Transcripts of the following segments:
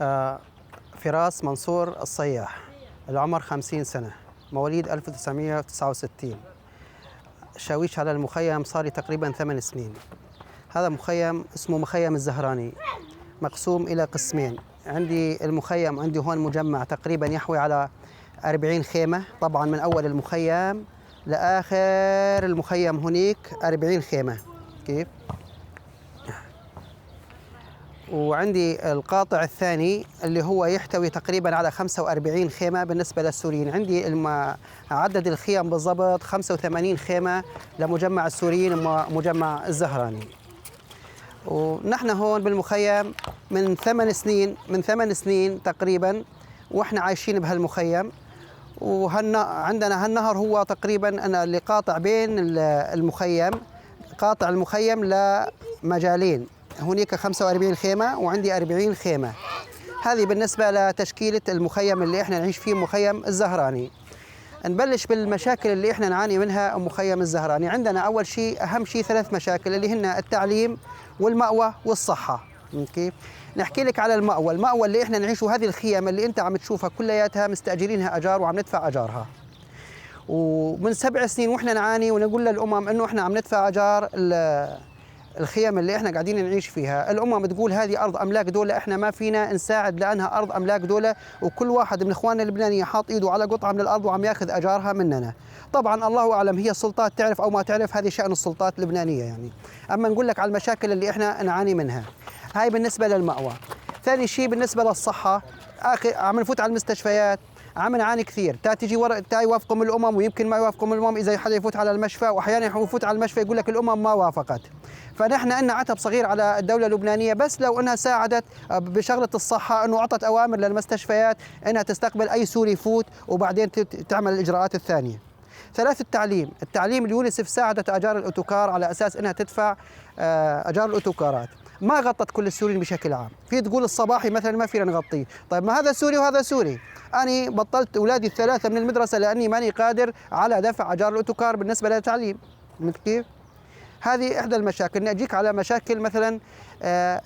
آه، فراس منصور الصياح، العمر 50 سنة، مواليد 1969. شاويش على المخيم صار لي تقريبا 8 سنين. هذا مخيم اسمه مخيم الزهراني، مقسوم إلى قسمين. عندي المخيم عندي هون مجمع تقريبا يحوي على 40 خيمة، طبعا من أول المخيم لآخر المخيم هناك 40 خيمة. كيف؟ وعندي القاطع الثاني اللي هو يحتوي تقريبا على 45 خيمة بالنسبة للسوريين. عندي عدد الخيم بالضبط 85 خيمة لمجمع السوريين ومجمع الزهراني. ونحن هون بالمخيم من 8 سنين تقريبا واحنا عايشين بهالمخيم. وعندنا هالنهر هو تقريبا أنا اللي قاطع بين المخيم، قاطع المخيم لمجالين، هناك 45 خيمة وعندي 40 خيمة. هذه بالنسبة لتشكيلة المخيم اللي احنا نعيش فيه، مخيم الزهراني. نبلش بالمشاكل اللي احنا نعاني منها مخيم الزهراني. عندنا أول شيء أهم شيء 3 مشاكل اللي هن التعليم والمأوى والصحة. كيف؟ نحكي لك على المأوى. المأوى اللي احنا نعيشه، هذه الخيم اللي انت عم تشوفها كلياتها مستأجرينها أجار وعم ندفع أجارها. ومن 7 سنين واحنا نعاني ونقول للأمم انه احنا عم ندفع أجار الخيم اللي احنا قاعدين نعيش فيها. الامم تقول هذه ارض املاك دولة، احنا ما فينا نساعد لانها ارض املاك دولة، وكل واحد من اخواننا اللبنانيين حاط ايده على قطعة من الارض وعم ياخذ اجارها مننا. طبعا الله اعلم هي السلطات تعرف او ما تعرف، هذه شأن السلطات اللبنانية يعني. اما نقول لك على المشاكل اللي احنا نعاني منها، هاي بالنسبة للمأوى. ثاني شيء بالنسبة للصحة، عم نفوت على المستشفيات عم نعاني كثير. تيجي ورق يوافقوا من الامم ويمكن ما يوافقوا من الامم، اذا حدا يفوت على المشفى واحيانا يفوت على المشفى يقول لك الامم ما وافقت. فنحن إن عتب صغير على الدولة اللبنانية، بس لو انها ساعدت بشغلة الصحة، انه اعطت اوامر للمستشفيات انها تستقبل اي سوري يفوت وبعدين تعمل الاجراءات الثانية. 3 التعليم اليونيسف ساعدت اجار الاوتوكار على اساس انها تدفع اجار الاوتوكارات. ما غطت كل السوريين بشكل عام. في تقول الصباحي مثلا ما فينا نغطيه، طيب ما هذا سوري وهذا سوري. أنا بطلت أولادي ال3 من المدرسة لأني ماني قادر على دفع أجار الأوتوكار بالنسبة للتعليم. كيف؟ هذه إحدى المشاكل. نأجيك على مشاكل مثلا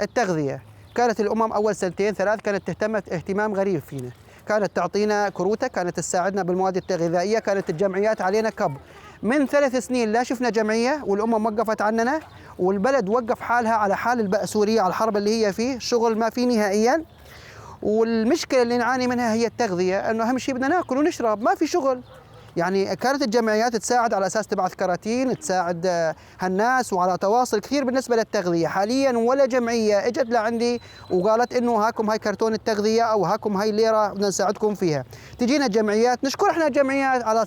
التغذية. كانت الأمم أول 2 3 كانت تهتم اهتمام غريب فينا، كانت تعطينا كروتة، كانت تساعدنا بالمواد الغذائية، كانت الجمعيات علينا كب. من 3 سنين لا شفنا جمعية، والأمم وقفت عننا، والبلد وقف حالها على حال سوريا على الحرب اللي هي فيه، الشغل ما فيه نهائيا. والمشكلة اللي نعاني منها هي التغذية، أنه أهم شيء بدنا ناكل ونشرب، ما في شغل. يعني كانت الجمعيات تساعد على أساس تبعث كراتين تساعد هالناس وعلى تواصل كثير بالنسبة للتغذية. حاليا ولا جمعية اجت لعندي وقالت إنه هاكم هاي كرتون التغذية أو هاكم هاي ليرة بدنا نساعدكم فيها. تجينا الجمعيات، نشكر احنا الجمعيات على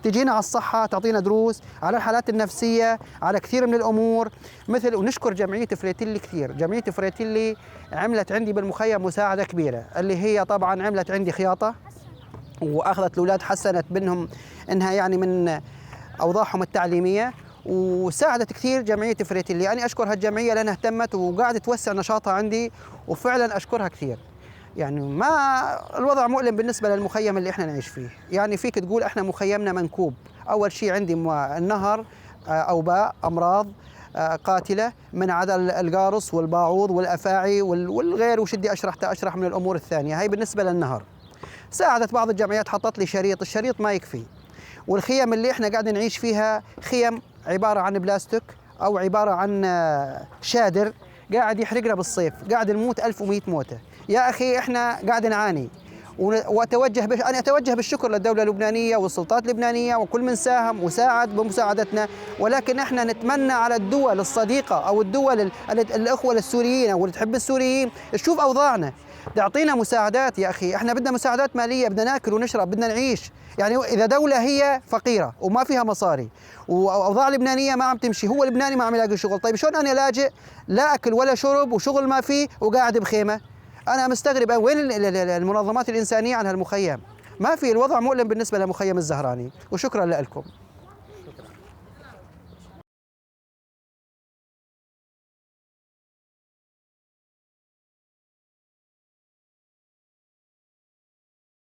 تجينا على الصحة، تعطينا دروس على الحالات النفسية، على كثير من الأمور مثل. ونشكر جمعية فريتيلي كثير. جمعية فريتيلي عملت عندي بالمخيم مساعدة كبيرة، اللي هي طبعا عملت عندي خياطة واخذت الاولاد، حسنت منهم انها يعني من اوضاعهم التعليميه، وساعدت كثير جمعيه فريتيلي. انا اشكر هالجمعيه لانها اهتمت وقاعده توسع نشاطها عندي، وفعلا اشكرها كثير. يعني ما الوضع مؤلم بالنسبه للمخيم اللي احنا نعيش فيه. يعني فيك تقول احنا مخيمنا منكوب. اول شيء عندي النهر اوباء امراض قاتله من عدا القارص والباعوض والافاعي والغير، وش بدي اشرح من الامور الثانيه. هاي بالنسبه للنهر. ساعدت بعض الجمعيات، حطت لي شريط، الشريط ما يكفي. والخيم اللي احنا قاعدين نعيش فيها خيم عبارة عن بلاستيك أو عبارة عن شادر قاعد يحرقنا بالصيف، قاعد نموت 1100 موتة. يا أخي احنا قاعد نعاني. أنا أتوجه بالشكر للدولة اللبنانية والسلطات اللبنانية وكل من ساهم وساعد بمساعدتنا، ولكن احنا نتمنى على الدول الصديقة أو الدول الأخوة السوريين أو اللي تحب السوريين تشوف أوضاعنا، تعطينا مساعدات. يا أخي احنا بدنا مساعدات مالية، بدنا ناكل ونشرب، بدنا نعيش. يعني إذا دولة هي فقيرة وما فيها مصاري وأوضاع لبنانية ما عم تمشي، هو لبناني ما عم يلاقي شغل، طيب شلون أنا لاجئ لا أكل ولا شرب وشغل ما فيه وقاعد بخيمة؟ أنا مستغرب وين المنظمات الإنسانية عن هالمخيم؟ ما في. الوضع مؤلم بالنسبة لمخيم الزهراني. وشكرا لكم.